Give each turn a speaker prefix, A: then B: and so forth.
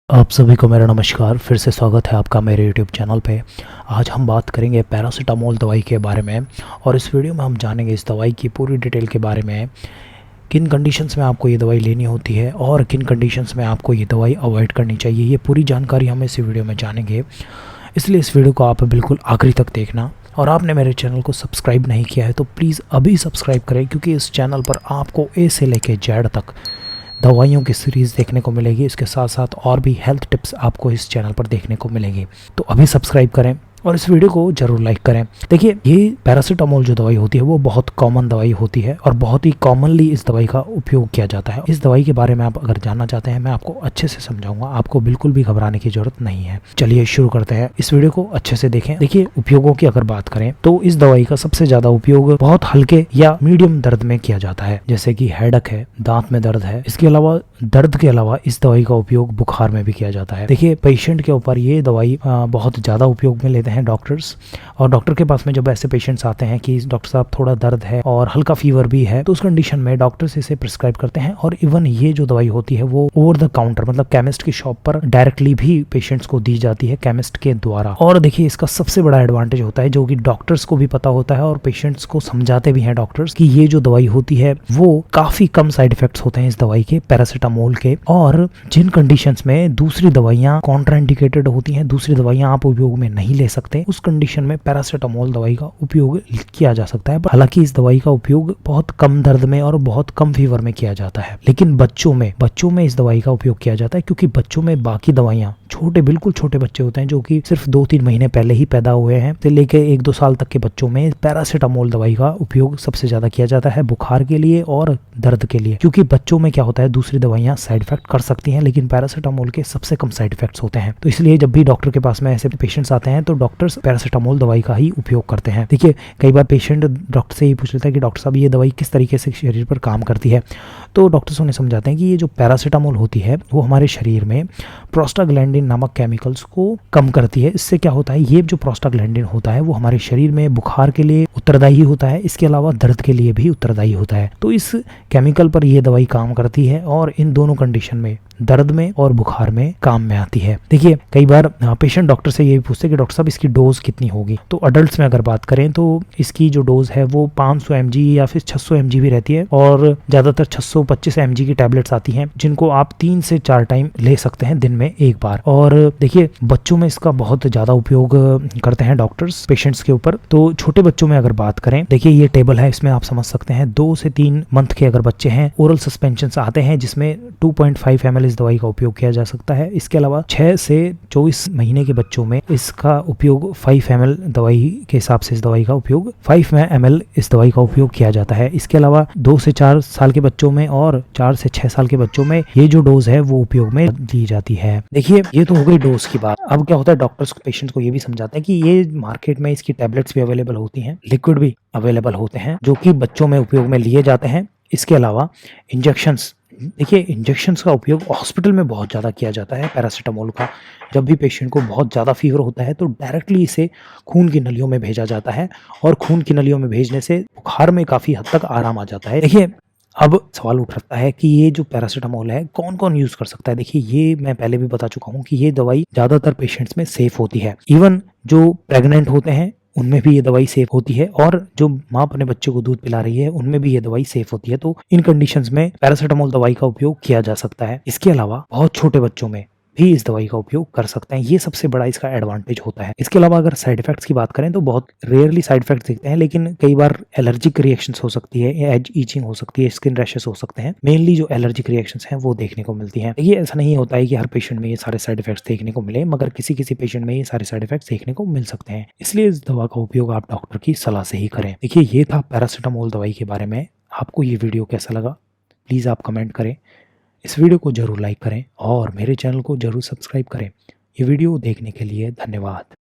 A: आप सभी को मेरा नमस्कार। फिर से स्वागत है आपका मेरे यूट्यूब चैनल पे। आज हम बात करेंगे पैरासीटामोल दवाई के बारे में और इस वीडियो में हम जानेंगे इस दवाई की पूरी डिटेल के बारे में, किन कंडीशंस में आपको ये दवाई लेनी होती है और किन कंडीशंस में आपको ये दवाई अवॉइड करनी चाहिए। ये पूरी जानकारी हम इस वीडियो में जानेंगे, इसलिए इस वीडियो को आप बिल्कुल आखिरी तक देखना। और आपने मेरे चैनल को सब्सक्राइब नहीं किया है तो प्लीज़ अभी सब्सक्राइब करें, क्योंकि इस चैनल पर आपको ए से लेकर जेड तक दवाइयों की सीरीज़ देखने को मिलेगी। इसके साथ साथ और भी हेल्थ टिप्स आपको इस चैनल पर देखने को मिलेंगी। तो अभी सब्सक्राइब करें और इस वीडियो को ज़रूर लाइक करें। देखिए, ये पैरासीटामोल जो दवाई होती है वो बहुत कॉमन दवाई होती है और बहुत ही कॉमनली इस दवाई का उपयोग किया जाता है। इस दवाई के बारे में आप अगर जानना चाहते हैं, मैं आपको अच्छे से समझाऊंगा, आपको बिल्कुल भी घबराने की जरूरत नहीं है। चलिए शुरू करते हैं, इस वीडियो को अच्छे से देखें। देखिए, उपयोगों की अगर बात करें तो इस दवाई का सबसे ज़्यादा उपयोग बहुत हल्के या मीडियम दर्द में किया जाता है, जैसे कि हेडक है, दांत में दर्द है। इसके अलावा दर्द के अलावा इस दवाई का उपयोग बुखार में भी किया जाता है। देखिए, पेशेंट के ऊपर ये दवाई बहुत ज़्यादा उपयोग में लेते हैं डॉक्टर्स, और डॉक्टर के पास में जब ऐसे पेशेंट्स आते हैं कि डॉक्टर साहब थोड़ा दर्द है और हल्का फीवर भी है, तो उस कंडीशन में डॉक्टर्स इसे प्रिस्क्राइब करते हैं। और इवन ये जो दवाई होती है वो ओवर द काउंटर, मतलब केमिस्ट की शॉप पर डायरेक्टली भी पेशेंट्स को दी जाती है केमिस्ट के द्वारा। और देखिए, इसका सबसे बड़ा एडवांटेज होता है, जो कि डॉक्टर्स को भी पता होता है और पेशेंट्स को समझाते भी हैं डॉक्टर्स, कि ये जो दवाई होती है वो काफी कम साइड इफेक्ट्स होते हैं इस दवाई के, पैरासीटामोल के। और जिन कंडीशंस में दूसरी दवाइयां कॉन्ट्राइंडिकेटेड होती हैं, दूसरी दवाइयां आप उपयोग में नहीं ले सकते, उस कंडीशन में पैरासीटामोल दवाई का उपयोग किया जा सकता है। हालांकि इस दवाई का उपयोग बहुत कम दर्द में और बहुत कम फीवर में किया जाता है। लेकिन बच्चों में इस दवाई का उपयोग किया जाता है, क्योंकि बच्चों में बाकी दवाइयां, बिल्कुल छोटे बच्चे होते हैं जो कि सिर्फ 2-3 महीने पहले ही पैदा हुए हैं, से लेकर 1-2 साल तक के बच्चों में पैरासीटामोल दवाई का उपयोग सबसे ज्यादा किया जाता है, बुखार के लिए और दर्द के लिए। क्योंकि बच्चों में क्या होता है, दूसरी दवाइयां साइड इफेक्ट कर सकती हैं, लेकिन पैरासीटामोल के सबसे कम साइड इफेक्ट्स होते हैं। तो इसलिए जब भी डॉक्टर के पास में ऐसे पेशेंट्स आते हैं तो डॉक्टर्स पैरासीटामोल दवाई का ही उपयोग करते हैं। देखिए, कई बार पेशेंट डॉक्टर से ही पूछ लेता है कि डॉक्टर साहब ये दवाई किस तरीके से शरीर पर काम करती है, तो डॉक्टर्स उन्हें समझाते हैं कि ये जो पैरासीटामोल होती है वो हमारे शरीर में प्रोस्टाग्लैंडिन नामक केमिकल्स को कम करती है। इससे क्या होता है, ये जो प्रोस्टाग्लैंडिन होता है वो हमारे शरीर में बुखार के लिए उत्तरदायी होता है, इसके अलावा दर्द के लिए भी उत्तरदायी होता है। तो इस केमिकल पर ये दवाई काम करती है और इन दोनों कंडीशन में, दर्द में और बुखार में, काम में आती है। देखिए, कई बार पेशेंट डॉक्टर से ये भी पूछते हैं कि डॉक्टर साहब इसकी डोज कितनी होगी। तो अडल्ट्स में अगर बात करें तो इसकी जो डोज है वो 500 mg या फिर 600 mg भी रहती है, और ज्यादातर 625 mg की टैबलेट्स आती हैं, जिनको आप 3 से 4 टाइम ले सकते हैं दिन में एक बार। और देखिए, बच्चों में इसका बहुत ज्यादा उपयोग करते हैं डॉक्टर्स पेशेंट्स के ऊपर। तो छोटे बच्चों में अगर बात करें, देखिए ये टेबल है, इसमें आप समझ सकते हैं 2 से 3 मंथ के अगर बच्चे हैं, ओरल सस्पेंशन आते हैं जिसमें 2.5 ml इस दवाई का उपयोग किया जा सकता है। इसके अलावा 6 से 24 महीने के बच्चों में इसका उपयोग 5 ml दवाई के हिसाब से, इस दवाई का उपयोग 5 ml इस दवाई का उपयोग किया जाता है। इसके अलावा 2 से 4 साल के बच्चों में और 4 से 6 साल के बच्चों में ये जो डोज है वो उपयोग में दी जाती है। देखिए, ये तो हो गई डोज की बात। अब क्या होता है, डॉक्टर्स पेशेंट्स को ये भी समझाते हैं कि ये मार्केट में इसकी टैबलेट्स भी अवेलेबल होती हैं, लिक्विड भी अवेलेबल होते हैं, जो कि बच्चों में उपयोग में लिए जाते हैं। इसके अलावा इंजेक्शंस, देखिए इंजेक्शंस का उपयोग हॉस्पिटल में बहुत ज़्यादा किया जाता है पैरासीटामोल का। जब भी पेशेंट को बहुत ज़्यादा फीवर होता है तो डायरेक्टली इसे खून की नलियों में भेजा जाता है, और खून की नलियों में भेजने से बुखार में काफ़ी हद तक आराम आ जाता है। देखिए, अब सवाल उठता है कि ये जो पैरासीटामोल है कौन कौन यूज़ कर सकता है। देखिए, ये मैं पहले भी बता चुका हूँ कि ये दवाई ज़्यादातर पेशेंट्स में सेफ होती है। इवन जो प्रेग्नेंट होते हैं उनमें भी ये दवाई सेफ होती है, और जो माँ अपने बच्चे को दूध पिला रही है उनमें भी ये दवाई सेफ होती है। तो इन कंडीशंस में पैरासीटामोल दवाई का उपयोग किया जा सकता है। इसके अलावा बहुत छोटे बच्चों में भी इस दवाई का उपयोग कर सकते हैं, ये सबसे बड़ा इसका एडवांटेज होता है। इसके अलावा अगर साइड इफेक्ट्स की बात करें तो बहुत रेयरली साइड इफेक्ट्स दिखते हैं, लेकिन कई बार एलर्जिक रिएक्शंस हो सकती है, एज ईचिंग हो सकती है, स्किन रैशेस हो सकते हैं। मेनली जो एलर्जिक रिएक्शंस हैं वो देखने को मिलती हैं। देखिए, ऐसा नहीं होता है कि हर पेशेंट में ये सारे साइड इफेक्ट्स देखने को मिले, मगर किसी किसी पेशेंट में ये सारे साइड इफेक्ट्स देखने को मिल सकते हैं। इसलिए इस दवा का उपयोग आप डॉक्टर की सलाह से ही करें। देखिए, ये था पैरासीटामोल दवाई के बारे में। आपको ये वीडियो कैसा लगा प्लीज़ आप कमेंट करें, इस वीडियो को जरूर लाइक करें और मेरे चैनल को जरूर सब्सक्राइब करें। ये वीडियो देखने के लिए धन्यवाद।